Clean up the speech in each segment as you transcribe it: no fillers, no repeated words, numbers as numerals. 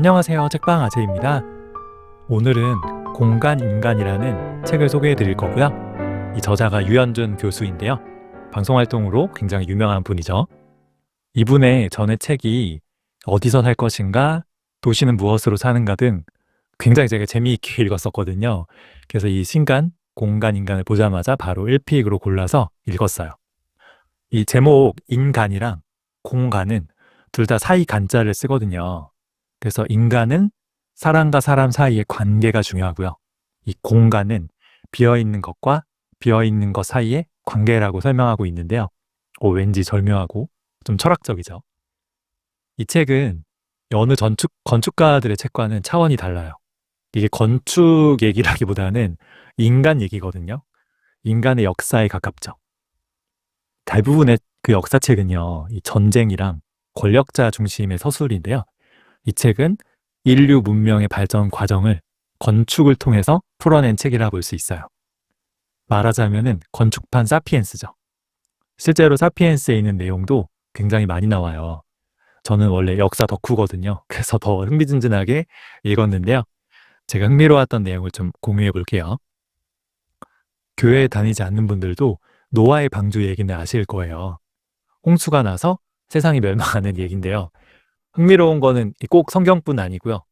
안녕하세요. 책방 아재입니다. 오늘은 공간인간이라는 책을 소개해 드릴 거고요. 이 저자가 유현준 교수인데요. 방송활동으로 굉장히 유명한 분이죠. 이분의 전에 책이 어디서 살 것인가, 도시는 무엇으로 사는가 등 굉장히 제가 재미있게 읽었었거든요. 그래서 이 신간, 공간인간을 보자마자 바로 1픽으로 골라서 읽었어요. 이 제목 인간이랑 공간은 둘 다 사이 간자를 쓰거든요. 그래서 인간은 사람과 사람 사이의 관계가 중요하고요. 이 공간은 비어있는 것과 비어있는 것 사이의 관계라고 설명하고 있는데요. 왠지 절묘하고 좀 철학적이죠. 이 책은 여느 건축가들의 책과는 차원이 달라요. 이게 건축 얘기라기보다는 인간 얘기거든요. 인간의 역사에 가깝죠. 대부분의 그 역사책은요, 이 전쟁이랑 권력자 중심의 서술인데요. 이 책은 인류 문명의 발전 과정을 건축을 통해서 풀어낸 책이라 볼 수 있어요. 말하자면은 건축판 사피엔스죠. 실제로 사피엔스에 있는 내용도 굉장히 많이 나와요. 저는 원래 역사 덕후거든요. 그래서 더 흥미진진하게 읽었는데요. 제가 흥미로웠던 내용을 좀 공유해 볼게요. 교회에 다니지 않는 분들도 노아의 방주 얘기는 아실 거예요. 홍수가 나서 세상이 멸망하는 얘기인데요. 흥미로운 거는 꼭 성경뿐 아니고요.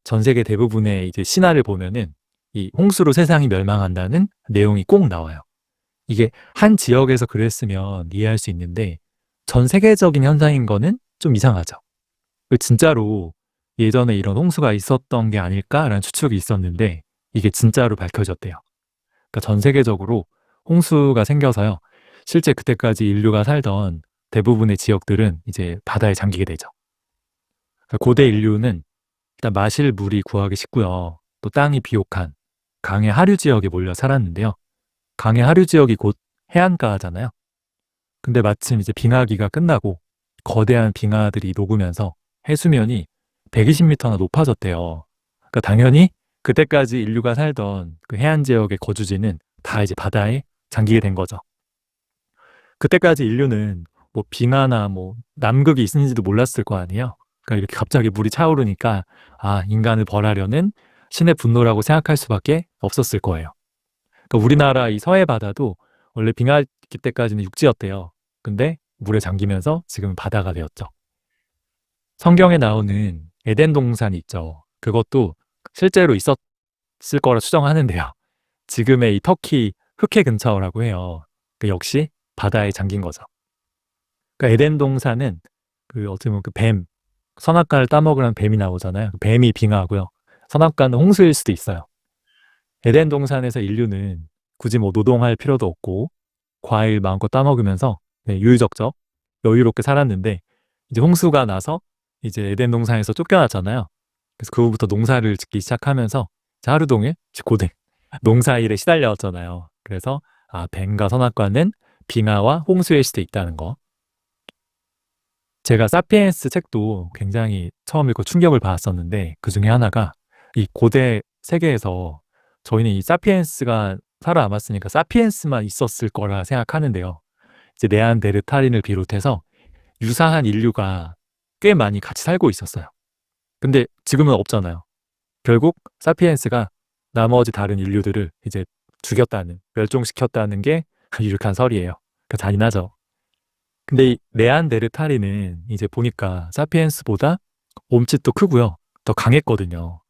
전 세계 대부분의 이제 신화를 보면은 이 홍수로 세상이 멸망한다는 내용이 꼭 나와요. 이게 한 지역에서 그랬으면 이해할 수 있는데 전 세계적인 현상인 거는 좀 이상하죠. 진짜로 예전에 이런 홍수가 있었던 게 아닐까라는 추측이 있었는데 이게 진짜로 밝혀졌대요. 그러니까 전 세계적으로 홍수가 생겨서요. 실제 그때까지 인류가 살던 대부분의 지역들은 이제 바다에 잠기게 되죠. 고대 인류는 일단 마실 물이 구하기 쉽고요. 또 땅이 비옥한 강의 하류 지역에 몰려 살았는데요. 강의 하류 지역이 곧 해안가잖아요. 근데 마침 이제 빙하기가 끝나고 거대한 빙하들이 녹으면서 해수면이 120m나 높아졌대요. 그러니까 당연히 그때까지 인류가 살던 그 해안 지역의 거주지는 다 이제 바다에 잠기게 된 거죠. 그때까지 인류는 뭐 빙하나 뭐 남극이 있는지도 몰랐을 거 아니에요. 그러니까 이렇게 갑자기 물이 차오르니까 인간을 벌하려는 신의 분노라고 생각할 수밖에 없었을 거예요. 그러니까 우리나라 이 서해 바다도 원래 빙하기 때까지는 육지였대요. 근데 물에 잠기면서 지금은 바다가 되었죠. 성경에 나오는 에덴 동산이 있죠. 그것도 실제로 있었을 거라 추정하는데요. 지금의 이 터키 흑해 근처라고 해요. 그러니까 역시 바다에 잠긴 거죠. 그러니까 에덴 동산은 어떻게 보면 뱀, 선악과를 따먹으라는 뱀이 나오잖아요. 뱀이 빙하고요. 선악과는 홍수일 수도 있어요. 에덴 동산에서 인류는 굳이 뭐 노동할 필요도 없고 과일 마음껏 따먹으면서 유유적적 여유롭게 살았는데 이제 홍수가 나서 이제 에덴 동산에서 쫓겨났잖아요. 그래서 그 후부터 농사를 짓기 시작하면서 하루 종일 고된 농사일에 시달렸잖아요. 그래서 뱀과 선악과는 빙하와 홍수일 수도 있다는 거. 제가 사피엔스 책도 굉장히 처음 읽고 충격을 받았었는데 그 중에 하나가 이 고대 세계에서 저희는 이 사피엔스가 살아남았으니까 사피엔스만 있었을 거라 생각하는데요. 이제 네안데르탈인을 비롯해서 유사한 인류가 꽤 많이 같이 살고 있었어요. 근데 지금은 없잖아요. 결국 사피엔스가 나머지 다른 인류들을 이제 죽였다는, 멸종시켰다는 게 유력한 설이에요. 그러니까 잔인하죠. 근데 이 네안데르탈인은 이제 보니까 사피엔스보다 몸집도 크고요. 더 강했거든요.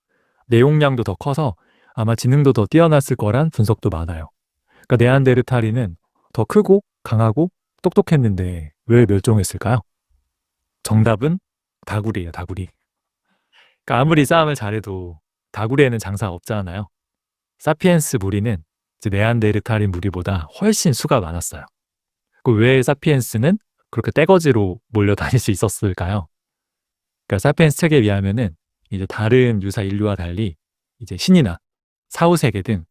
내용량도 더 커서 아마 지능도 더 뛰어났을 거란 분석도 많아요. 그러니까 네안데르탈인은 더 크고 강하고 똑똑했는데 왜 멸종했을까요? 정답은 다구리예요, 다구리. 그러니까 아무리 싸움을 잘해도 다구리에는 장사 없잖아요. 사피엔스 무리는 이제 네안데르탈인 무리보다 훨씬 수가 많았어요. 왜 사피엔스는 그렇게 떼거지로 몰려다닐 수 있었을까요? 그러니까 사피엔스 책에 의하면은 이제 다른 유사 인류와 달리 이제 신이나 사후세계 등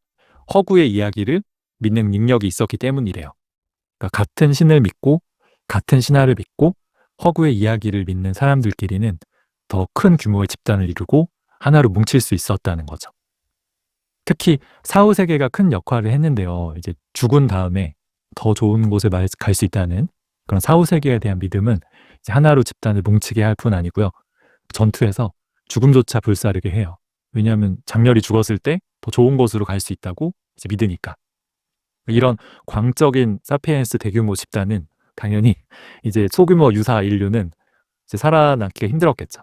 허구의 이야기를 믿는 능력이 있었기 때문이래요. 그러니까 같은 신을 믿고 같은 신화를 믿고 허구의 이야기를 믿는 사람들끼리는 더 큰 규모의 집단을 이루고 하나로 뭉칠 수 있었다는 거죠. 특히 사후세계가 큰 역할을 했는데요. 이제 죽은 다음에 더 좋은 곳에 갈 수 있다는 그런 사후세계에 대한 믿음은 이제 하나로 집단을 뭉치게 할 뿐 아니고요. 전투에서 죽음조차 불사르게 해요. 왜냐하면 장렬히 죽었을 때 더 좋은 곳으로 갈 수 있다고 이제 믿으니까. 이런 광적인 사피엔스 대규모 집단은 당연히 이제 소규모 유사 인류는 이제 살아남기가 힘들었겠죠.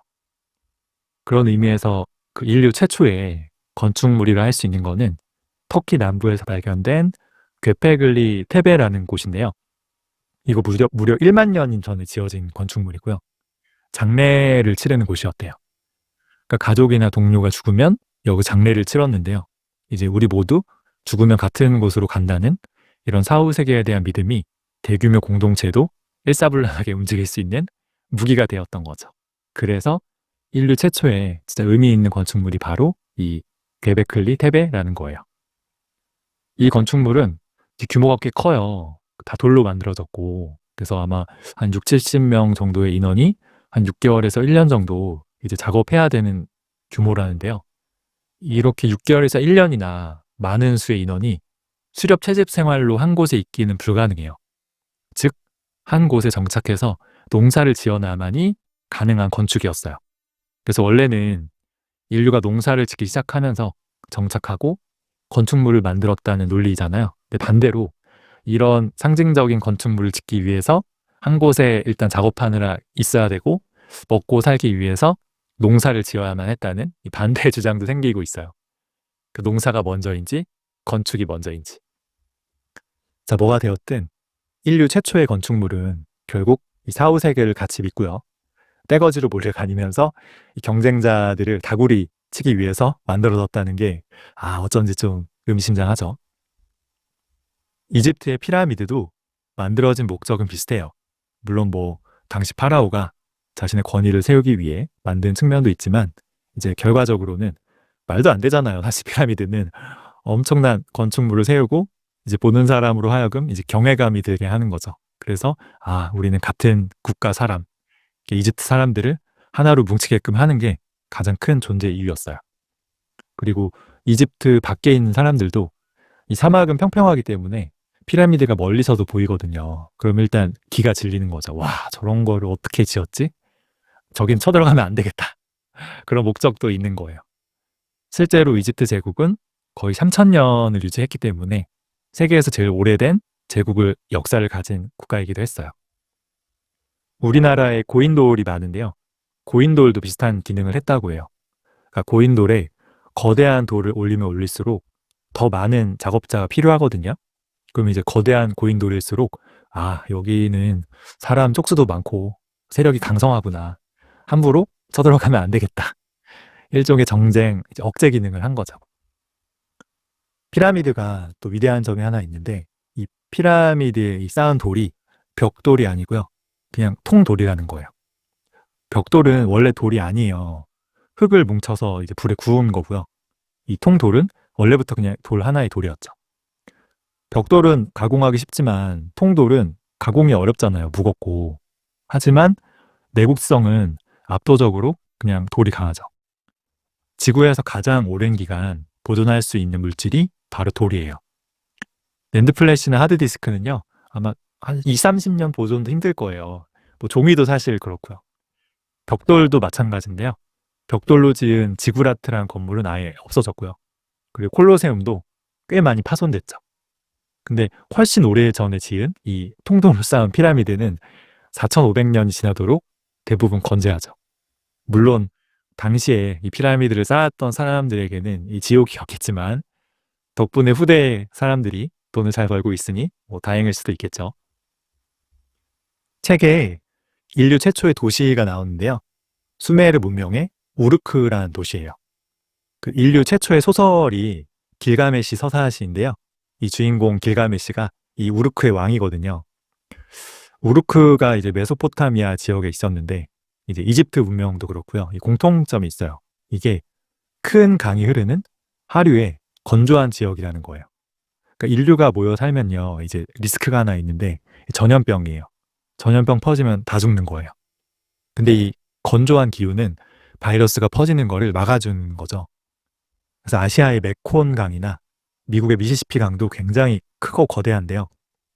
그런 의미에서 그 인류 최초의 건축물이라 할 수 있는 거는 터키 남부에서 발견된 괴페글리 테베라는 곳인데요. 이거 무려 1만 년 전에 지어진 건축물이고요. 장례를 치르는 곳이었대요. 그러니까 가족이나 동료가 죽으면 여기 장례를 치렀는데요. 이제 우리 모두 죽으면 같은 곳으로 간다는 이런 사후세계에 대한 믿음이 대규모 공동체도 일사불란하게 움직일 수 있는 무기가 되었던 거죠. 그래서 인류 최초의 진짜 의미 있는 건축물이 바로 이 괴베클리 테베라는 거예요. 이 건축물은 규모가 꽤 커요. 다 돌로 만들어졌고, 그래서 아마 한 6, 70명 정도의 인원이 한 6개월에서 1년 정도 이제 작업해야 되는 규모라는데요. 이렇게 6개월에서 1년이나 많은 수의 인원이 수렵 채집 생활로 한 곳에 있기는 불가능해요. 즉, 한 곳에 정착해서 농사를 지어나만이 가능한 건축이었어요. 그래서 원래는 인류가 농사를 짓기 시작하면서 정착하고 건축물을 만들었다는 논리잖아요. 근데 반대로 이런 상징적인 건축물을 짓기 위해서 한 곳에 일단 작업하느라 있어야 되고 먹고 살기 위해서 농사를 지어야만 했다는 이 반대 주장도 생기고 있어요. 그 농사가 먼저인지 건축이 먼저인지. 자, 뭐가 되었든 인류 최초의 건축물은 결국 이 사후세계를 같이 믿고요. 떼거지로 몰려다니면서 이 경쟁자들을 다구리 치기 위해서 만들어졌다는 게 어쩐지 좀 의미심장하죠. 이집트의 피라미드도 만들어진 목적은 비슷해요. 물론 당시 파라오가 자신의 권위를 세우기 위해 만든 측면도 있지만 이제 결과적으로는 말도 안 되잖아요. 사실 피라미드는 엄청난 건축물을 세우고 이제 보는 사람으로 하여금 이제 경외감이 들게 하는 거죠. 그래서 우리는 같은 국가 사람, 이집트 사람들을 하나로 뭉치게끔 하는 게 가장 큰 존재 이유였어요. 그리고 이집트 밖에 있는 사람들도 이 사막은 평평하기 때문에 피라미드가 멀리서도 보이거든요. 그럼 일단 기가 질리는 거죠. 와, 저런 거를 어떻게 지었지? 저긴 쳐들어가면 안 되겠다. 그런 목적도 있는 거예요. 실제로 이집트 제국은 거의 3,000년을 유지했기 때문에 세계에서 제일 오래된 제국을 역사를 가진 국가이기도 했어요. 우리나라에 고인돌이 많은데요. 고인돌도 비슷한 기능을 했다고 해요. 그러니까 고인돌에 거대한 돌을 올리면 올릴수록 더 많은 작업자가 필요하거든요. 그럼 이제 거대한 고인돌일수록 여기는 사람 쪽수도 많고 세력이 강성하구나. 함부로 쳐들어가면 안 되겠다. 일종의 정쟁, 억제 기능을 한 거죠. 피라미드가 또 위대한 점이 하나 있는데 이 피라미드에 쌓은 돌이 벽돌이 아니고요. 그냥 통돌이라는 거예요. 벽돌은 원래 돌이 아니에요. 흙을 뭉쳐서 이제 불에 구운 거고요. 이 통돌은 원래부터 그냥 돌 하나의 돌이었죠. 벽돌은 가공하기 쉽지만 통돌은 가공이 어렵잖아요. 무겁고. 하지만 내구성은 압도적으로 그냥 돌이 강하죠. 지구에서 가장 오랜 기간 보존할 수 있는 물질이 바로 돌이에요. 낸드 플래시나 하드디스크는요. 아마 한 20, 30년 보존도 힘들 거예요. 종이도 사실 그렇고요. 벽돌도 마찬가지인데요. 벽돌로 지은 지구라트라는 건물은 아예 없어졌고요. 그리고 콜로세움도 꽤 많이 파손됐죠. 근데 훨씬 오래전에 지은 이 통돌로 쌓은 피라미드는 4,500년이 지나도록 대부분 건재하죠. 물론 당시에 이 피라미드를 쌓았던 사람들에게는 이 지옥이었겠지만 덕분에 후대 사람들이 돈을 잘 벌고 있으니 다행일 수도 있겠죠. 책에 인류 최초의 도시가 나오는데요. 수메르 문명의 우르크라는 도시예요. 그 인류 최초의 소설이 길가메시 서사시인데요. 이 주인공 길가메시가 이 우르크의 왕이거든요. 우르크가 이제 메소포타미아 지역에 있었는데 이제 이집트 문명도 그렇고요. 이 공통점이 있어요. 이게 큰 강이 흐르는 하류의 건조한 지역이라는 거예요. 그러니까 인류가 모여 살면요. 이제 리스크가 하나 있는데 전염병이에요. 전염병 퍼지면 다 죽는 거예요. 근데 이 건조한 기후는 바이러스가 퍼지는 거를 막아주는 거죠. 그래서 아시아의 메콘 강이나 미국의 미시시피 강도 굉장히 크고 거대한데요.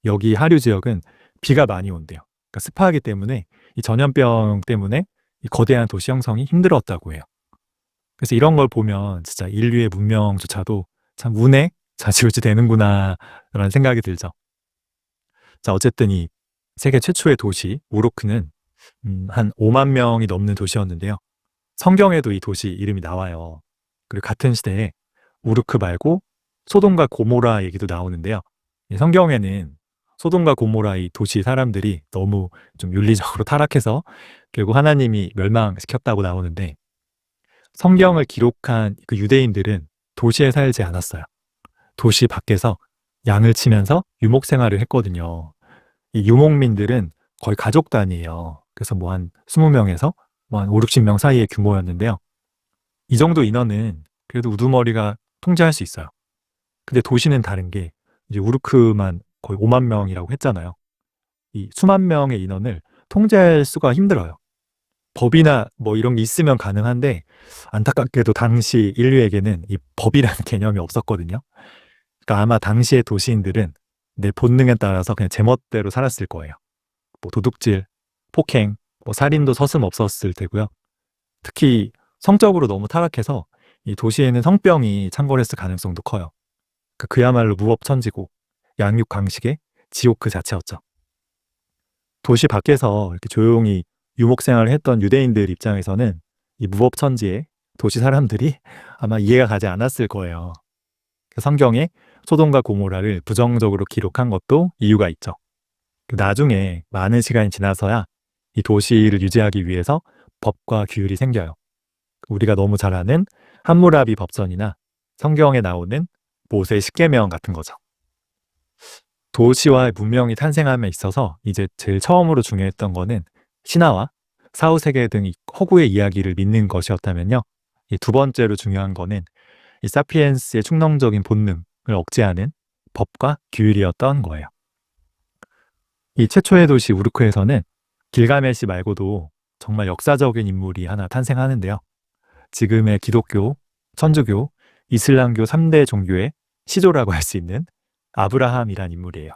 여기 하류 지역은 비가 많이 온대요. 그러니까 습하기 때문에 이 전염병 때문에 이 거대한 도시 형성이 힘들었다고 해요. 그래서 이런 걸 보면 진짜 인류의 문명조차도 참 운에 좌지우지 되는구나 라는 생각이 들죠. 자, 어쨌든 이 세계 최초의 도시 우르크는 한 5만 명이 넘는 도시였는데요. 성경에도 이 도시 이름이 나와요. 그리고 같은 시대에 우르크 말고 소돔과 고모라 얘기도 나오는데요. 이 성경에는 소돔과 고모라 이 도시 사람들이 너무 좀 윤리적으로 타락해서 결국 하나님이 멸망시켰다고 나오는데, 성경을 기록한 그 유대인들은 도시에 살지 않았어요. 도시 밖에서 양을 치면서 유목 생활을 했거든요. 이 유목민들은 거의 가족 단위예요. 그래서 뭐 한 20명에서 뭐 한 5, 60명 사이의 규모였는데요. 이 정도 인원은 그래도 우두머리가 통제할 수 있어요. 근데 도시는 다른 게, 이제 우르크만 거의 5만 명이라고 했잖아요. 이 수만 명의 인원을 통제할 수가 힘들어요. 법이나 뭐 이런 게 있으면 가능한데, 안타깝게도 당시 인류에게는 이 법이라는 개념이 없었거든요. 그러니까 아마 당시의 도시인들은 내 본능에 따라서 그냥 제멋대로 살았을 거예요. 뭐 도둑질, 폭행, 뭐 살인도 서슴없었을 테고요. 특히 성적으로 너무 타락해서 이 도시에는 성병이 창궐했을 가능성도 커요. 그러니까 그야말로 무법천지고 양육 강식의 지옥 그 자체였죠. 도시 밖에서 이렇게 조용히 유목 생활을 했던 유대인들 입장에서는 이 무법천지의 도시 사람들이 아마 이해가 가지 않았을 거예요. 성경에 소돔과 고모라를 부정적으로 기록한 것도 이유가 있죠. 나중에 많은 시간이 지나서야 이 도시를 유지하기 위해서 법과 규율이 생겨요. 우리가 너무 잘 아는 함무라비 법전이나 성경에 나오는 모세 십계명 같은 거죠. 도시와 문명이 탄생함에 있어서 이제 제일 처음으로 중요했던 거는 신화와 사후세계 등 허구의 이야기를 믿는 것이었다면요, 이 두 번째로 중요한 거는 이 사피엔스의 충동적인 본능을 억제하는 법과 규율이었던 거예요. 이 최초의 도시 우르크에서는 길가메시 말고도 정말 역사적인 인물이 하나 탄생하는데요. 지금의 기독교, 천주교, 이슬람교 3대 종교의 시조라고 할 수 있는 아브라함이란 인물이에요.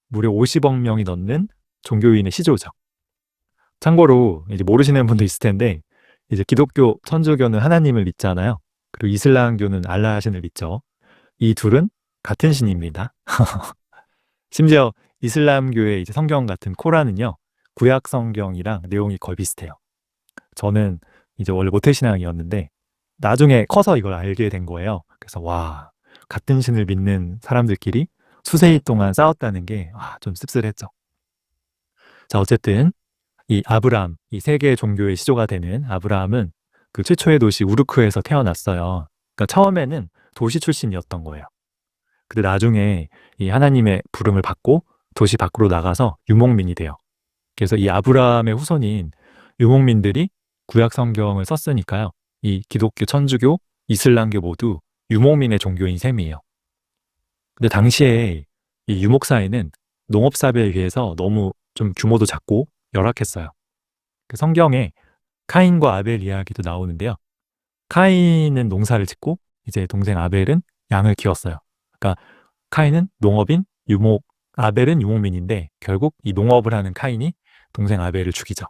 무려 50억 명이 넘는 종교인의 시조죠. 참고로 이제 모르시는 분도 있을 텐데, 이제 기독교, 천주교는 하나님을 믿잖아요. 그리고 이슬람교는 알라 신을 믿죠. 이 둘은 같은 신입니다. 심지어 이슬람교의 이제 성경 같은 코란은요, 구약 성경이랑 내용이 거의 비슷해요. 저는 이제 원래 모태신앙이었는데 나중에 커서 이걸 알게 된 거예요. 그래서 와, 같은 신을 믿는 사람들끼리 수세기 동안 싸웠다는 게 좀 씁쓸했죠. 자, 어쨌든 이 아브라함, 이 세계 종교의 시조가 되는 아브라함은 그 최초의 도시 우르크에서 태어났어요. 그러니까 처음에는 도시 출신이었던 거예요. 근데 나중에 이 하나님의 부름을 받고 도시 밖으로 나가서 유목민이 돼요. 그래서 이 아브라함의 후손인 유목민들이 구약 성경을 썼으니까요, 이 기독교, 천주교, 이슬람교 모두 유목민의 종교인 셈이에요. 근데 당시에 이 유목사회는 농업사회에 비해서 너무 좀 규모도 작고 열악했어요. 그 성경에 카인과 아벨 이야기도 나오는데요. 카인은 농사를 짓고 이제 동생 아벨은 양을 키웠어요. 그러니까 카인은 농업인, 아벨은 유목민인데 결국 이 농업을 하는 카인이 동생 아벨을 죽이죠.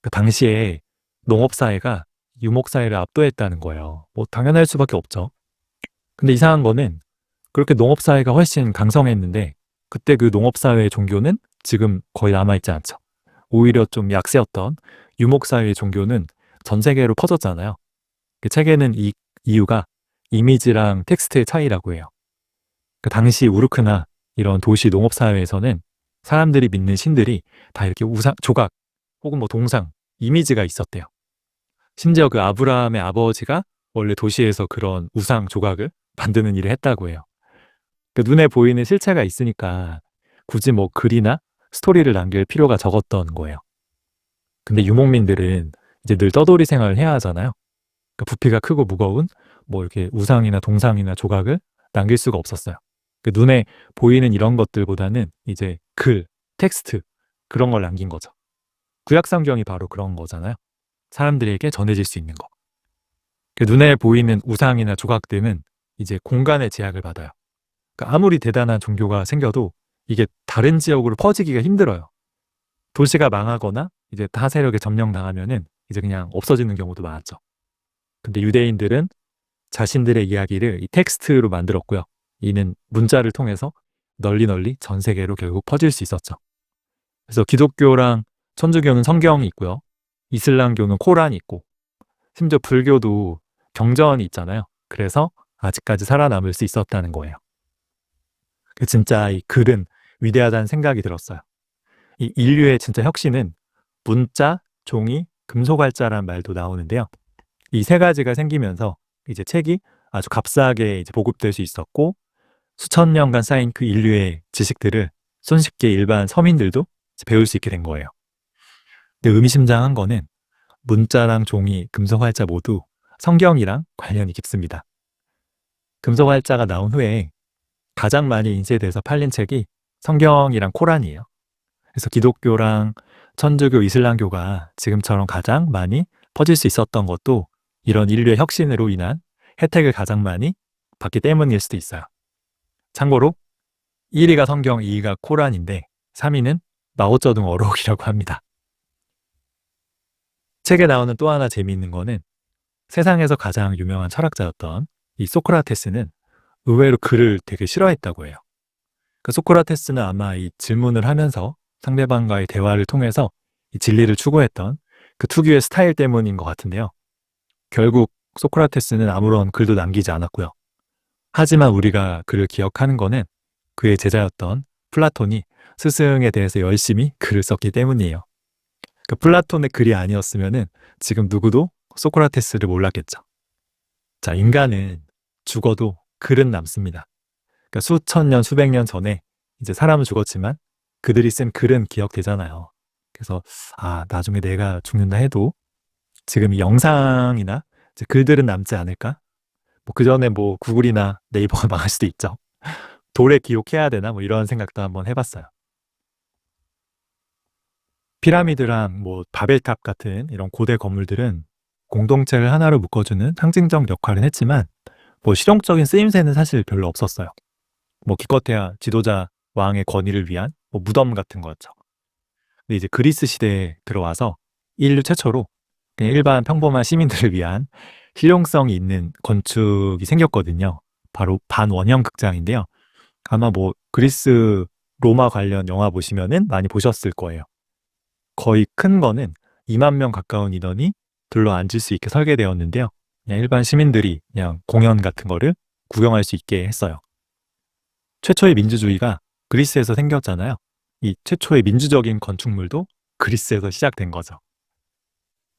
그 당시에 농업사회가 유목사회를 압도했다는 거예요. 뭐 당연할 수밖에 없죠. 근데 이상한 거는 그렇게 농업사회가 훨씬 강성했는데 그때 그 농업사회의 종교는 지금 거의 남아있지 않죠. 오히려 좀 약세였던 유목사회의 종교는 전 세계로 퍼졌잖아요. 그 책에는 이 이유가 이미지랑 텍스트의 차이라고 해요. 그 당시 우르크나 이런 도시 농업사회에서는 사람들이 믿는 신들이 다 이렇게 조각 혹은 뭐 동상, 이미지가 있었대요. 심지어 그 아브라함의 아버지가 원래 도시에서 그런 우상 조각을 만드는 일을 했다고 해요. 그 눈에 보이는 실체가 있으니까 굳이 뭐 글이나 스토리를 남길 필요가 적었던 거예요. 근데 유목민들은 이제 늘 떠돌이 생활을 해야 하잖아요. 그러니까 부피가 크고 무거운 뭐 이렇게 우상이나 동상이나 조각을 남길 수가 없었어요. 그 눈에 보이는 이런 것들보다는 이제 글, 텍스트 그런 걸 남긴 거죠. 구약 성경이 바로 그런 거잖아요. 사람들에게 전해질 수 있는 거. 그 눈에 보이는 우상이나 조각들은 이제 공간의 제약을 받아요. 그러니까 아무리 대단한 종교가 생겨도 이게 다른 지역으로 퍼지기가 힘들어요. 도시가 망하거나 이제 타 세력에 점령당하면은 이제 그냥 없어지는 경우도 많았죠. 근데 유대인들은 자신들의 이야기를 이 텍스트로 만들었고요. 이는 문자를 통해서 널리 전 세계로 결국 퍼질 수 있었죠. 그래서 기독교랑 천주교는 성경이 있고요. 이슬람교는 코란이 있고, 심지어 불교도 경전이 있잖아요. 그래서 아직까지 살아남을 수 있었다는 거예요. 진짜 이 글은 위대하다는 생각이 들었어요. 이 인류의 진짜 혁신은 문자, 종이, 금속활자란 말도 나오는데요. 이 세 가지가 생기면서 이제 책이 아주 값싸게 이제 보급될 수 있었고, 수천 년간 쌓인 그 인류의 지식들을 손쉽게 일반 서민들도 배울 수 있게 된 거예요. 근데 의미심장한 거는 문자랑 종이, 금속활자 모두 성경이랑 관련이 깊습니다. 금속활자가 나온 후에 가장 많이 인쇄돼서 팔린 책이 성경이랑 코란이에요. 그래서 기독교랑 천주교, 이슬람교가 지금처럼 가장 많이 퍼질 수 있었던 것도 이런 인류의 혁신으로 인한 혜택을 가장 많이 받기 때문일 수도 있어요. 참고로 1위가 성경, 2위가 코란인데 3위는 마오쩌둥 어록이라고 합니다. 책에 나오는 또 하나 재미있는 거는 세상에서 가장 유명한 철학자였던 이 소크라테스는 의외로 글을 되게 싫어했다고 해요. 그 소크라테스는 아마 이 질문을 하면서 상대방과의 대화를 통해서 이 진리를 추구했던 그 특유의 스타일 때문인 것 같은데요. 결국 소크라테스는 아무런 글도 남기지 않았고요. 하지만 우리가 그를 기억하는 거는 그의 제자였던 플라톤이 스승에 대해서 열심히 글을 썼기 때문이에요. 그 플라톤의 글이 아니었으면은 지금 누구도 소크라테스를 몰랐겠죠. 자, 인간은 죽어도 글은 남습니다. 그러니까 수천 년, 수백 년 전에 이제 사람은 죽었지만 그들이 쓴 글은 기억되잖아요. 그래서 나중에 내가 죽는다 해도 지금 이 영상이나 이제 글들은 남지 않을까? 그 전에 구글이나 네이버가 망할 수도 있죠. 돌에 기록해야 되나? 이런 생각도 한번 해봤어요. 피라미드랑 바벨탑 같은 이런 고대 건물들은 공동체를 하나로 묶어주는 상징적 역할은 했지만 실용적인 쓰임새는 사실 별로 없었어요. 기껏해야 지도자 왕의 권위를 위한 무덤 같은 거였죠. 근데 이제 그리스 시대에 들어와서 인류 최초로 그냥 일반 평범한 시민들을 위한 실용성이 있는 건축이 생겼거든요. 바로 반원형 극장인데요. 아마 그리스 로마 관련 영화 보시면은 많이 보셨을 거예요. 거의 큰 거는 2만 명 가까운 인원이 둘러 앉을 수 있게 설계되었는데요. 그냥 일반 시민들이 그냥 공연 같은 거를 구경할 수 있게 했어요. 최초의 민주주의가 그리스에서 생겼잖아요. 이 최초의 민주적인 건축물도 그리스에서 시작된 거죠.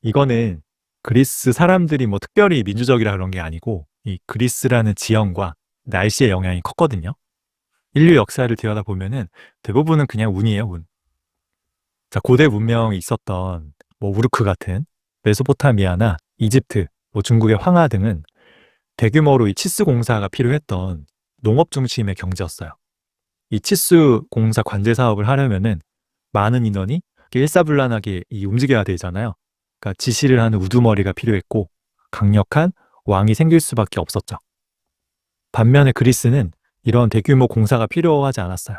이거는 그리스 사람들이 특별히 민주적이라 그런 게 아니고 이 그리스라는 지형과 날씨의 영향이 컸거든요. 인류 역사를 들여다보면은 대부분은 그냥 운이에요, 운. 자, 고대 문명이 있었던 우르크 같은 메소포타미아나 이집트, 중국의 황하 등은 대규모로 이 치수 공사가 필요했던 농업 중심의 경제였어요. 이 치수 공사 관제 사업을 하려면은 많은 인원이 일사불란하게 움직여야 되잖아요. 그러니까 지시를 하는 우두머리가 필요했고 강력한 왕이 생길 수밖에 없었죠. 반면에 그리스는 이런 대규모 공사가 필요하지 않았어요.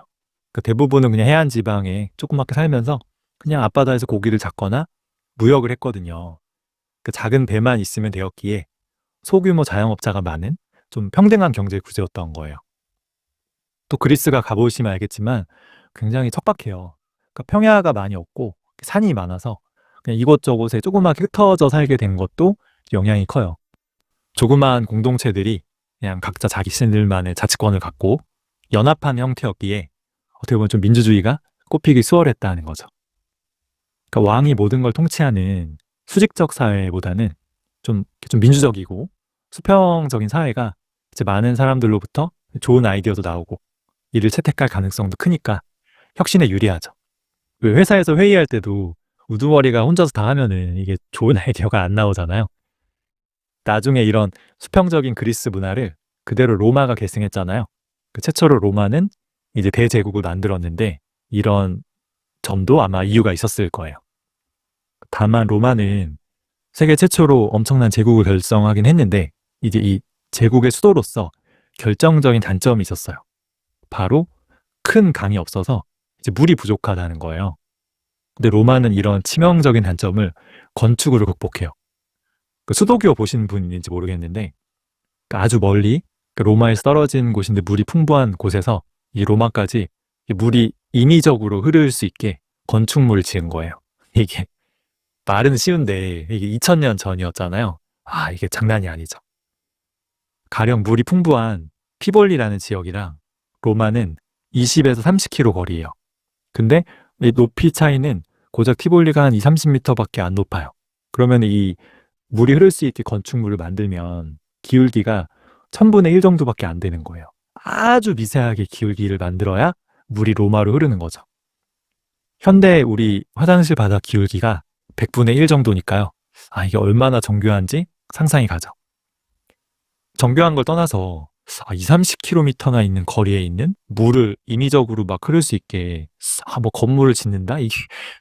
그러니까 대부분은 그냥 해안 지방에 조그맣게 살면서 그냥 앞바다에서 고기를 잡거나 무역을 했거든요. 그 작은 배만 있으면 되었기에 소규모 자영업자가 많은 좀 평등한 경제 구조였던 거예요. 또 그리스가 가보시면 알겠지만 굉장히 척박해요. 그러니까 평야가 많이 없고 산이 많아서 그냥 이곳저곳에 조그맣게 흩어져 살게 된 것도 영향이 커요. 조그마한 공동체들이 그냥 각자 자기들만의 자치권을 갖고 연합한 형태였기에 어떻게 보면 좀 민주주의가 꼽히기 수월했다는 거죠. 그러니까 왕이 모든 걸 통치하는 수직적 사회보다는 좀 민주적이고 수평적인 사회가 이제 많은 사람들로부터 좋은 아이디어도 나오고 이를 채택할 가능성도 크니까 혁신에 유리하죠. 회사에서 회의할 때도 우두머리가 혼자서 다 하면은 이게 좋은 아이디어가 안 나오잖아요. 나중에 이런 수평적인 그리스 문화를 그대로 로마가 계승했잖아요. 최초로 로마는 이제 대제국을 만들었는데 이런 점도 아마 이유가 있었을 거예요. 다만 로마는 세계 최초로 엄청난 제국을 결성하긴 했는데 이제 이 제국의 수도로서 결정적인 단점이 있었어요. 바로 큰 강이 없어서 이제 물이 부족하다는 거예요. 근데 로마는 이런 치명적인 단점을 건축으로 극복해요. 그 수도교 보신 분 있는지 모르겠는데 그 아주 멀리 그 로마에서 떨어진 곳인데 물이 풍부한 곳에서 이 로마까지 물이 인위적으로 흐를 수 있게 건축물을 지은 거예요. 이게 말은 쉬운데 이게 2000년 전이었잖아요. 아, 이게 장난이 아니죠. 가령 물이 풍부한 피볼리라는 지역이랑 로마는 20에서 30km 거리예요. 근데 이 높이 차이는 고작 티볼리가 한 2, 30m밖에 안 높아요. 그러면 이 물이 흐를 수 있게 건축물을 만들면 기울기가 1000분의 1 정도밖에 안 되는 거예요. 아주 미세하게 기울기를 만들어야 물이 로마로 흐르는 거죠. 현대 우리 화장실 바닥 기울기가 100분의 1 정도니까요. 아, 이게 얼마나 정교한지 상상이 가죠. 정교한 걸 떠나서 2, 30km나 있는 거리에 있는 물을 인위적으로 막 흐를 수 있게 뭐 건물을 짓는다? 이게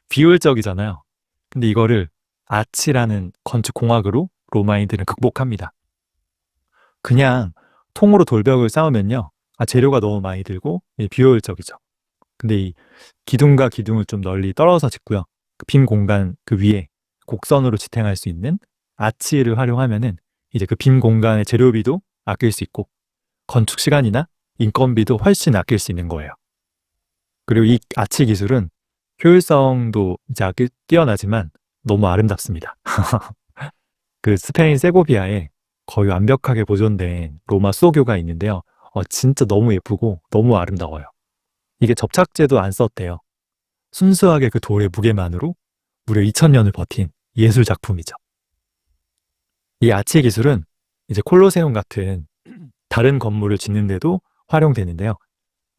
비효율적이잖아요. 근데 이거를 아치라는 건축 공학으로 로마인들은 극복합니다. 그냥 통으로 돌벽을 쌓으면요. 재료가 너무 많이 들고 비효율적이죠. 근데 이 기둥과 기둥을 좀 널리 떨어서 짓고요. 그 빈 공간 그 위에 곡선으로 지탱할 수 있는 아치를 활용하면은 이제 그 빈 공간의 재료비도 아낄 수 있고 건축 시간이나 인건비도 훨씬 아낄 수 있는 거예요. 그리고 이 아치 기술은 효율성도 이제 뛰어나지만 너무 아름답습니다. 그 스페인 세고비아에 거의 완벽하게 보존된 로마 수도교가 있는데요. 진짜 너무 예쁘고 너무 아름다워요. 이게 접착제도 안 썼대요. 순수하게 그 돌의 무게만으로 무려 2000년을 버틴 예술 작품이죠. 이 아치 기술은 이제 콜로세움 같은 다른 건물을 짓는데도 활용되는데요.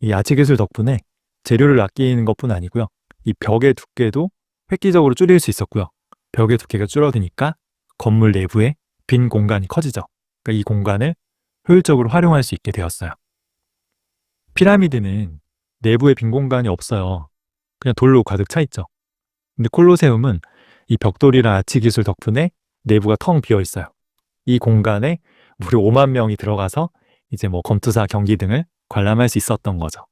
이 아치 기술 덕분에 재료를 아끼는 것뿐 아니고요. 이 벽의 두께도 획기적으로 줄일 수 있었고요. 벽의 두께가 줄어드니까 건물 내부에 빈 공간이 커지죠. 그러니까 이 공간을 효율적으로 활용할 수 있게 되었어요. 피라미드는 내부에 빈 공간이 없어요. 그냥 돌로 가득 차 있죠. 근데 콜로세움은 이 벽돌이랑 아치 기술 덕분에 내부가 텅 비어 있어요. 이 공간에 무려 5만 명이 들어가서 이제 뭐 검투사 경기 등을 관람할 수 있었던 거죠.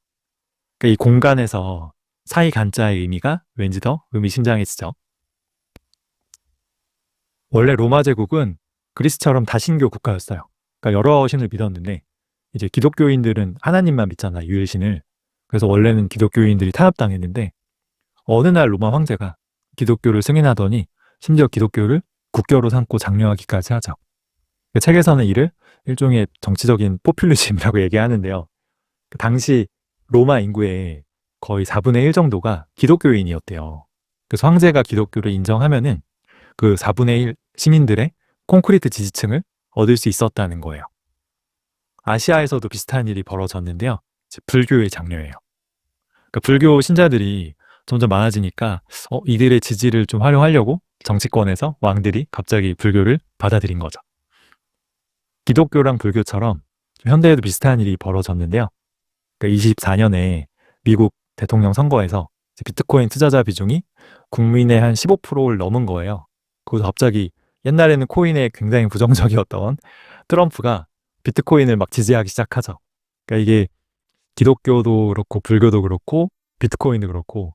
그러니까 이 공간에서 사이 간자의 의미가 왠지 더 의미심장해지죠. 원래 로마 제국은 그리스처럼 다신교 국가였어요. 그러니까 여러 신을 믿었는데 이제 기독교인들은 하나님만 믿잖아요. 유일신을. 그래서 원래는 기독교인들이 탄압당했는데 어느 날 로마 황제가 기독교를 승인하더니 심지어 기독교를 국교로 삼고 장려하기까지 하죠. 그 책에서는 이를 일종의 정치적인 포퓰리즘이라고 얘기하는데요. 그 당시 로마 인구의 거의 4분의 1 정도가 기독교인이었대요. 그래서 황제가 기독교를 인정하면은 그 4분의 1 시민들의 콘크리트 지지층을 얻을 수 있었다는 거예요. 아시아에서도 비슷한 일이 벌어졌는데요. 불교의 장려예요. 그러니까 불교 신자들이 점점 많아지니까 이들의 지지를 좀 활용하려고 정치권에서 왕들이 갑자기 불교를 받아들인 거죠. 기독교랑 불교처럼 현대에도 비슷한 일이 벌어졌는데요. 그러니까 24년에 미국 대통령 선거에서 비트코인 투자자 비중이 국민의 한 15%를 넘은 거예요. 그래서 갑자기 옛날에는 코인에 굉장히 부정적이었던 트럼프가 비트코인을 막 지지하기 시작하죠. 그러니까 이게 기독교도 그렇고 불교도 그렇고 비트코인도 그렇고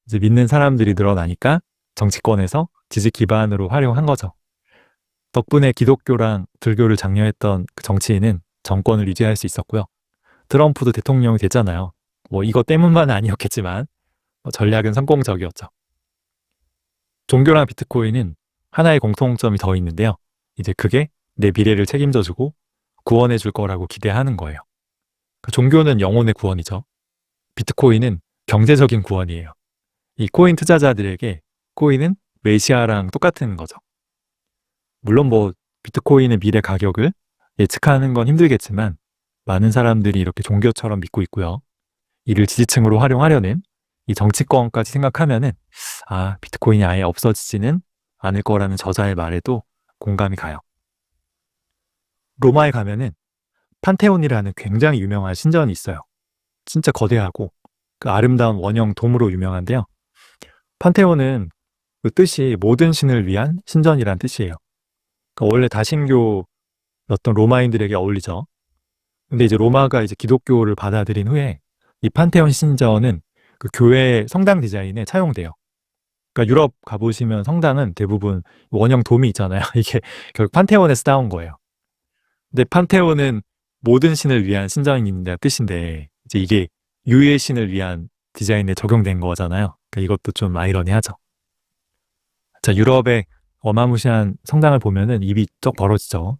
이제 믿는 사람들이 늘어나니까 정치권에서 지지 기반으로 활용한 거죠. 덕분에 기독교랑 불교를 장려했던 그 정치인은 정권을 유지할 수 있었고요. 트럼프도 대통령이 됐잖아요. 뭐 이것 때문만은 아니었겠지만 전략은 성공적이었죠. 종교랑 비트코인은 하나의 공통점이 더 있는데요. 이제 그게 내 미래를 책임져주고 구원해 줄 거라고 기대하는 거예요. 종교는 영혼의 구원이죠. 비트코인은 경제적인 구원이에요. 이 코인 투자자들에게 코인은 메시아랑 똑같은 거죠. 물론 뭐 비트코인의 미래 가격을 예측하는 건 힘들겠지만 많은 사람들이 이렇게 종교처럼 믿고 있고요. 이를 지지층으로 활용하려는 이 정치권까지 생각하면은 비트코인이 아예 없어지지는 않을 거라는 저자의 말에도 공감이 가요. 로마에 가면은 판테온이라는 굉장히 유명한 신전이 있어요. 진짜 거대하고 그 아름다운 원형 돔으로 유명한데요. 판테온은 그 뜻이 모든 신을 위한 신전이란 뜻이에요. 그러니까 원래 다신교였던 로마인들에게 어울리죠. 근데 이제 로마가 이제 기독교를 받아들인 후에 이 판테온 신전은 그 교회 성당 디자인에 차용돼요. 그러니까 유럽 가보시면 성당은 대부분 원형 돔이 있잖아요. 이게 결국 판테온에서 따온 거예요. 근데 판테온은 모든 신을 위한 신전인다는 뜻인데 이제 이게 유의 신을 위한 디자인에 적용된 거잖아요. 그러니까 이것도 좀 아이러니하죠. 자, 유럽의 어마무시한 성당을 보면은 입이 쩍 벌어지죠.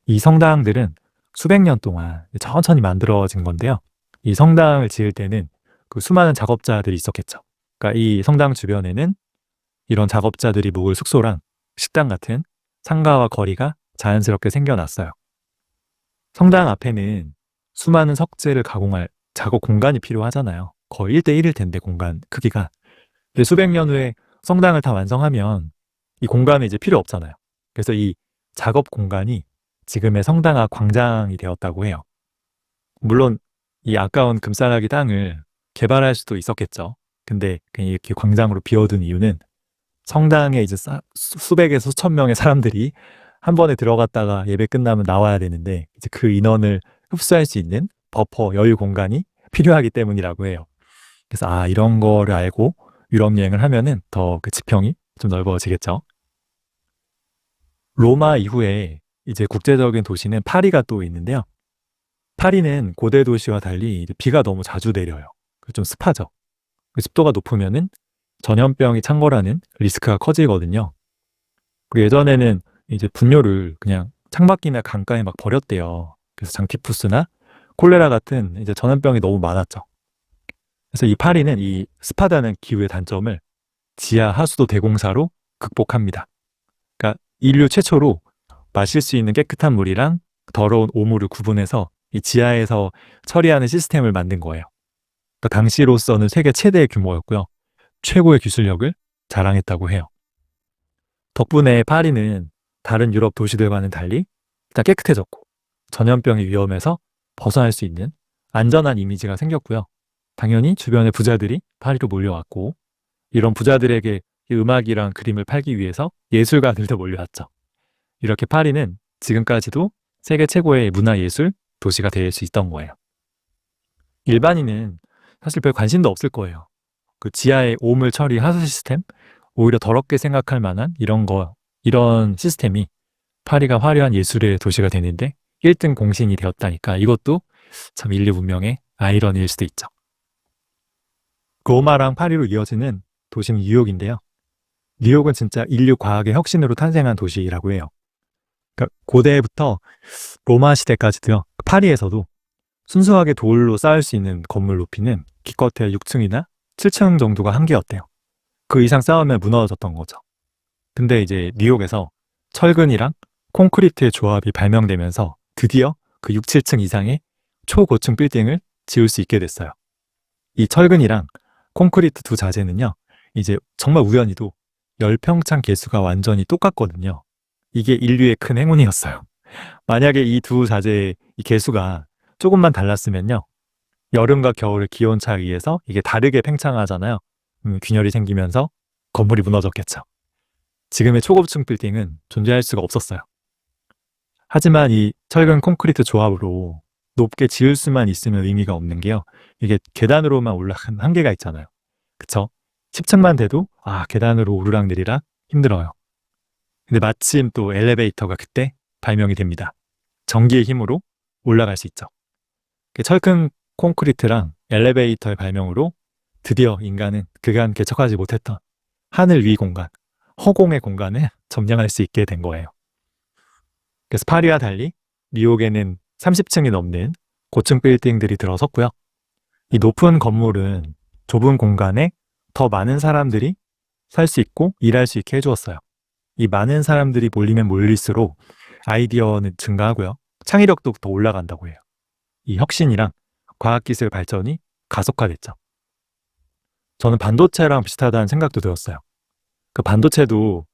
이 성당들은 수백 년 동안 천천히 만들어진 건데요. 이 성당을 지을 때는 그 수많은 작업자들이 있었겠죠. 그러니까 이 성당 주변에는 이런 작업자들이 묵을 숙소랑 식당 같은 상가와 거리가 자연스럽게 생겨났어요. 성당 앞에는 수많은 석재를 가공할 작업 공간이 필요하잖아요. 거의 1대1일 텐데 공간 크기가. 근데 수백 년 후에 성당을 다 완성하면 이 공간은 이제 필요 없잖아요. 그래서 이 작업 공간이 지금의 성당 앞 광장이 되었다고 해요. 물론 이 아까운 금싸라기 땅을 개발할 수도 있었겠죠. 근데 그냥 이렇게 광장으로 비워둔 이유는 성당에 이제 수백에서 수천 명의 사람들이 한 번에 들어갔다가 예배 끝나면 나와야 되는데 이제 그 인원을 흡수할 수 있는 버퍼 여유 공간이 필요하기 때문이라고 해요. 그래서 이런 거를 알고 유럽 여행을 하면은 더 그 지평이 좀 넓어지겠죠. 로마 이후에 이제 국제적인 도시는 파리가 또 있는데요. 파리는 고대 도시와 달리 이제 비가 너무 자주 내려요. 좀 습하죠. 습도가 높으면은 전염병이 창궐하는 리스크가 커지거든요. 그리고 예전에는 이제 분뇨를 그냥 창밖이나 강가에 막 버렸대요. 그래서 장티푸스나 콜레라 같은 이제 전염병이 너무 많았죠. 그래서 이 파리는 이 습하다는 기후의 단점을 지하 하수도 대공사로 극복합니다. 그러니까 인류 최초로 마실 수 있는 깨끗한 물이랑 더러운 오물을 구분해서 이 지하에서 처리하는 시스템을 만든 거예요. 그러니까 당시로서는 세계 최대의 규모였고요. 최고의 기술력을 자랑했다고 해요. 덕분에 파리는 다른 유럽 도시들과는 달리 일단 깨끗해졌고 전염병의 위험에서 벗어날 수 있는 안전한 이미지가 생겼고요. 당연히 주변의 부자들이 파리로 몰려왔고 이런 부자들에게 이 음악이랑 그림을 팔기 위해서 예술가들도 몰려왔죠. 이렇게 파리는 지금까지도 세계 최고의 문화예술 도시가 될 수 있던 거예요. 일반인은 사실 별 관심도 없을 거예요. 그 지하의 오물 처리 하수 시스템, 오히려 더럽게 생각할 만한 이런 시스템이 파리가 화려한 예술의 도시가 되는데 1등 공신이 되었다니까 이것도 참 인류 문명의 아이러니일 수도 있죠. 로마랑 파리로 이어지는 도시는 뉴욕인데요. 뉴욕은 진짜 인류 과학의 혁신으로 탄생한 도시라고 해요. 그러니까 고대부터 로마 시대까지도요. 파리에서도 순수하게 돌로 쌓을 수 있는 건물 높이는 기껏해야 6층이나 7층 정도가 한계였대요. 그 이상 쌓으면 무너졌던 거죠. 근데 이제 뉴욕에서 철근이랑 콘크리트의 조합이 발명되면서 드디어 그 6, 7층 이상의 초고층 빌딩을 지을 수 있게 됐어요. 이 철근이랑 콘크리트 두 자재는요. 이제 정말 우연히도 열평창 개수가 완전히 똑같거든요. 이게 인류의 큰 행운이었어요. 만약에 이 두 자재의 이 개수가 조금만 달랐으면요. 여름과 겨울의 기온차에 의해서 이게 다르게 팽창하잖아요. 균열이 생기면서 건물이 무너졌겠죠. 지금의 초고층 빌딩은 존재할 수가 없었어요. 하지만 이 철근 콘크리트 조합으로 높게 지을 수만 있으면 의미가 없는 게요. 이게 계단으로만 올라가는 한계가 있잖아요. 그쵸? 10층만 돼도 계단으로 오르락내리락 힘들어요. 근데 마침 또 엘리베이터가 그때 발명이 됩니다. 전기의 힘으로 올라갈 수 있죠. 철근 콘크리트랑 엘리베이터의 발명으로 드디어 인간은 그간 개척하지 못했던 하늘 위 공간, 허공의 공간을 점령할 수 있게 된 거예요. 그래서 파리와 달리 뉴욕에는 30층이 넘는 고층 빌딩들이 들어섰고요. 이 높은 건물은 좁은 공간에 더 많은 사람들이 살 수 있고 일할 수 있게 해주었어요. 이 많은 사람들이 몰리면 몰릴수록 아이디어는 증가하고요. 창의력도 더 올라간다고 해요. 이 혁신이랑 과학기술 발전이 가속화됐죠. 저는 반도체랑 비슷하다는 생각도 들었어요. 그 반도체도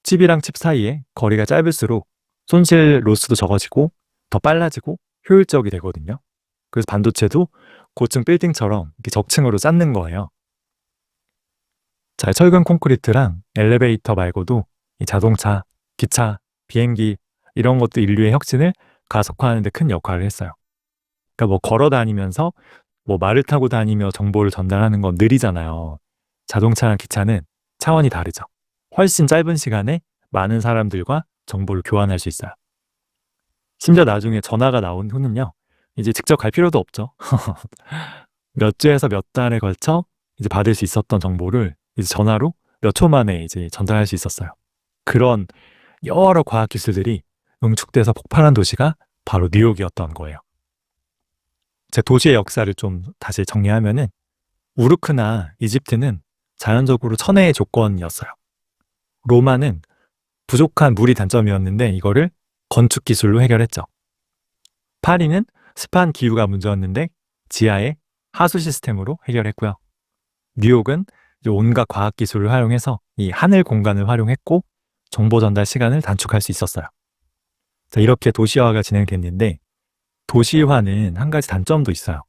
칩이랑 칩 사이에 거리가 짧을수록 손실 로스도 적어지고 더 빨라지고 효율적이 되거든요. 그래서 반도체도 고층 빌딩처럼 이렇게 적층으로 쌓는 거예요. 자, 철근 콘크리트랑 엘리베이터 말고도 이 자동차, 기차, 비행기 이런 것도 인류의 혁신을 가속화하는 데 큰 역할을 했어요. 그러니까 걸어 다니면서 말을 타고 다니며 정보를 전달하는 건 느리잖아요. 자동차랑 기차는 차원이 다르죠. 훨씬 짧은 시간에 많은 사람들과 정보를 교환할 수 있어요. 심지어 나중에 전화가 나온 후는요, 이제 직접 갈 필요도 없죠. 몇 주에서 몇 달에 걸쳐 이제 받을 수 있었던 정보를 이제 전화로 몇 초 만에 이제 전달할 수 있었어요. 그런 여러 과학 기술들이 응축돼서 폭발한 도시가 바로 뉴욕이었던 거예요. 제 도시의 역사를 좀 다시 정리하면은 우르크나 이집트는 자연적으로 천혜의 조건이었어요. 로마는 부족한 물이 단점이었는데 이거를 건축 기술로 해결했죠. 파리는 습한 기후가 문제였는데 지하의 하수 시스템으로 해결했고요. 뉴욕은 온갖 과학 기술을 활용해서 이 하늘 공간을 활용했고 정보 전달 시간을 단축할 수 있었어요. 자, 이렇게 도시화가 진행됐는데 도시화는 한 가지 단점도 있어요.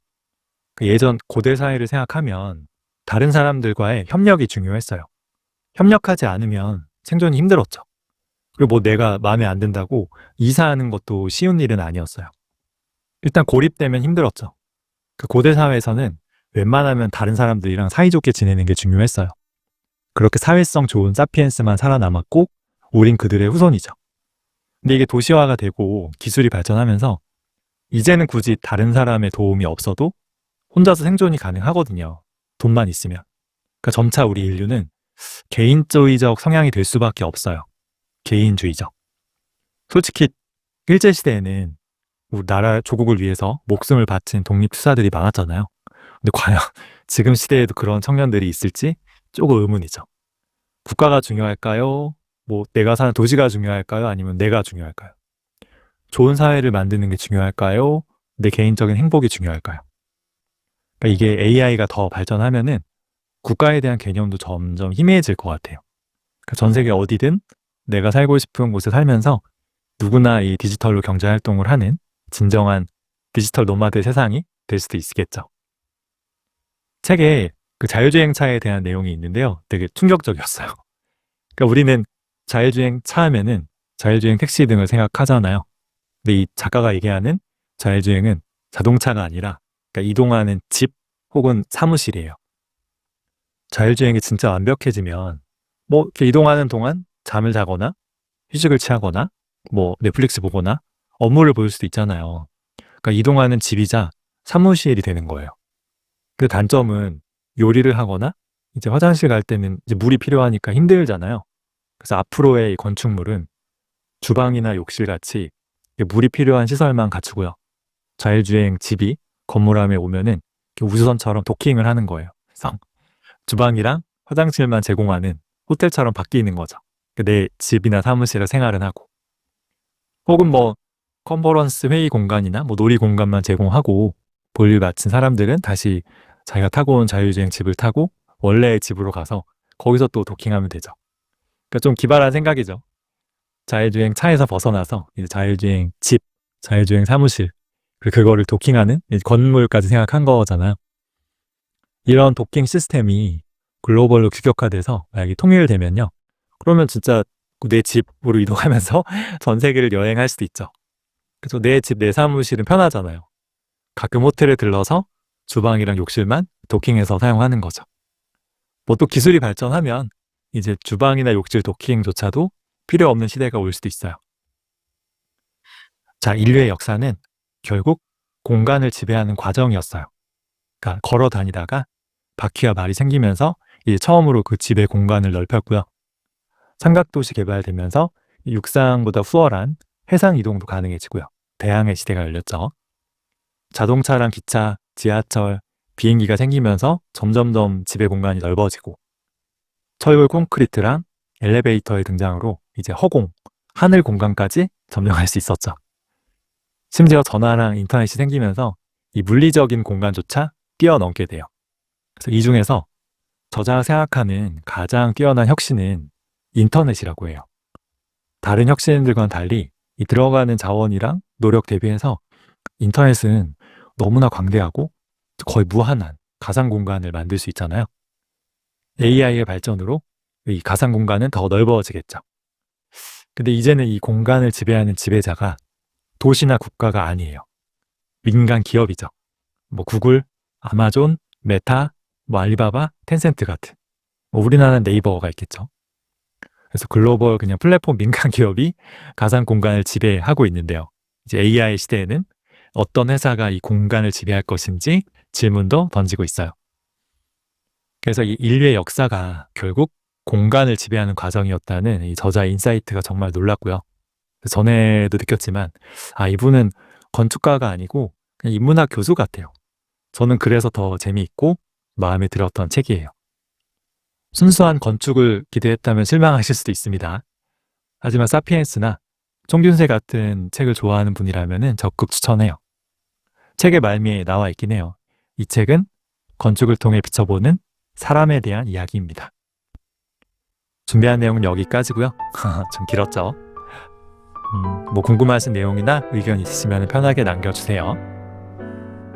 예전 고대 사회를 생각하면 다른 사람들과의 협력이 중요했어요. 협력하지 않으면 생존이 힘들었죠. 그리고 뭐 내가 마음에 안 든다고 이사하는 것도 쉬운 일은 아니었어요. 일단 고립되면 힘들었죠. 그 고대 사회에서는 웬만하면 다른 사람들이랑 사이좋게 지내는 게 중요했어요. 그렇게 사회성 좋은 사피엔스만 살아남았고 우린 그들의 후손이죠. 근데 이게 도시화가 되고 기술이 발전하면서 이제는 굳이 다른 사람의 도움이 없어도 혼자서 생존이 가능하거든요. 돈만 있으면. 그러니까 점차 우리 인류는 개인주의적 성향이 될 수밖에 없어요. 개인주의적. 솔직히 일제시대에는 우리나라 조국을 위해서 목숨을 바친 독립투사들이 많았잖아요. 근데 과연 지금 시대에도 그런 청년들이 있을지 조금 의문이죠. 국가가 중요할까요? 뭐 내가 사는 도시가 중요할까요? 아니면 내가 중요할까요? 좋은 사회를 만드는 게 중요할까요? 내 개인적인 행복이 중요할까요? 그러니까 이게 AI가 더 발전하면은 국가에 대한 개념도 점점 희미해질 것 같아요. 그러니까 전 세계 어디든 내가 살고 싶은 곳에 살면서 누구나 이 디지털로 경제활동을 하는 진정한 디지털 노마드 세상이 될 수도 있겠죠. 책에 그 자율주행차에 대한 내용이 있는데요. 되게 충격적이었어요. 그러니까 우리는 자율주행 차 하면은 자율주행 택시 등을 생각하잖아요. 근데 이 작가가 얘기하는 자율주행은 자동차가 아니라 그러니까 이동하는 집 혹은 사무실이에요. 자율주행이 진짜 완벽해지면 뭐 이렇게 이동하는 동안 잠을 자거나 휴식을 취하거나 뭐 넷플릭스 보거나 업무를 볼 수도 있잖아요. 그러니까 이동하는 집이자 사무실이 되는 거예요. 그 단점은 요리를 하거나 이제 화장실 갈 때는 이제 물이 필요하니까 힘들잖아요. 그래서 앞으로의 이 건축물은 주방이나 욕실 같이 물이 필요한 시설만 갖추고요. 자율주행 집이 건물 안에 오면은 우주선처럼 도킹을 하는 거예요. 그래서 주방이랑 화장실만 제공하는 호텔처럼 바뀌는 거죠. 내 집이나 사무실에 생활은 하고. 혹은 뭐 컨퍼런스 회의 공간이나 뭐 놀이 공간만 제공하고 볼일 마친 사람들은 다시 자기가 타고 온 자율주행 집을 타고 원래의 집으로 가서 거기서 또 도킹하면 되죠. 그러니까 좀 기발한 생각이죠. 자율주행 차에서 벗어나서 이제 자율주행 집, 자율주행 사무실, 그리고 그거를 도킹하는 건물까지 생각한 거잖아요. 이런 도킹 시스템이 글로벌로 규격화돼서 만약에 통일되면요. 그러면 진짜 내 집으로 이동하면서 전 세계를 여행할 수도 있죠. 그래서 내 집, 내 사무실은 편하잖아요. 가끔 호텔에 들러서 주방이랑 욕실만 도킹해서 사용하는 거죠. 뭐 또 기술이 발전하면 이제 주방이나 욕실 도킹조차도 필요 없는 시대가 올 수도 있어요. 자, 인류의 역사는 결국 공간을 지배하는 과정이었어요. 그러니까 걸어 다니다가 바퀴와 말이 생기면서 이제 처음으로 그 지배 공간을 넓혔고요. 삼각도시 개발되면서 육상보다 수월한 해상 이동도 가능해지고요. 대항해 시대가 열렸죠. 자동차랑 기차, 지하철, 비행기가 생기면서 점점점 지배 공간이 넓어지고 철골 콘크리트랑 엘리베이터의 등장으로 이제 허공, 하늘 공간까지 점령할 수 있었죠. 심지어 전화랑 인터넷이 생기면서 이 물리적인 공간조차 뛰어넘게 돼요. 그래서 이 중에서 저자가 생각하는 가장 뛰어난 혁신은 인터넷이라고 해요. 다른 혁신들과는 달리 이 들어가는 자원이랑 노력 대비해서 인터넷은 너무나 광대하고 거의 무한한 가상 공간을 만들 수 있잖아요. AI의 발전으로 이 가상 공간은 더 넓어지겠죠. 근데 이제는 이 공간을 지배하는 지배자가 도시나 국가가 아니에요. 민간 기업이죠. 뭐 구글, 아마존, 메타, 뭐 알리바바, 텐센트 같은 우리나라는 네이버가 있겠죠. 그래서 글로벌 그냥 플랫폼 민간 기업이 가상 공간을 지배하고 있는데요. 이제 AI 시대에는 어떤 회사가 이 공간을 지배할 것인지 질문도 던지고 있어요. 그래서 이 인류의 역사가 결국 공간을 지배하는 과정이었다는 이 저자의 인사이트가 정말 놀랐고요. 전에도 느꼈지만, 이분은 건축가가 아니고 그냥 인문학 교수 같아요. 저는 그래서 더 재미있고 마음에 들었던 책이에요. 순수한 건축을 기대했다면 실망하실 수도 있습니다. 하지만 사피엔스나 총균세 같은 책을 좋아하는 분이라면 적극 추천해요. 책의 말미에 나와 있긴 해요. 이 책은 건축을 통해 비춰보는 사람에 대한 이야기입니다. 준비한 내용은 여기까지고요. 좀 길었죠? 뭐 궁금하신 내용이나 의견 있으시면 편하게 남겨주세요.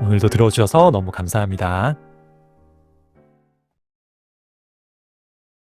오늘도 들어주셔서 너무 감사합니다.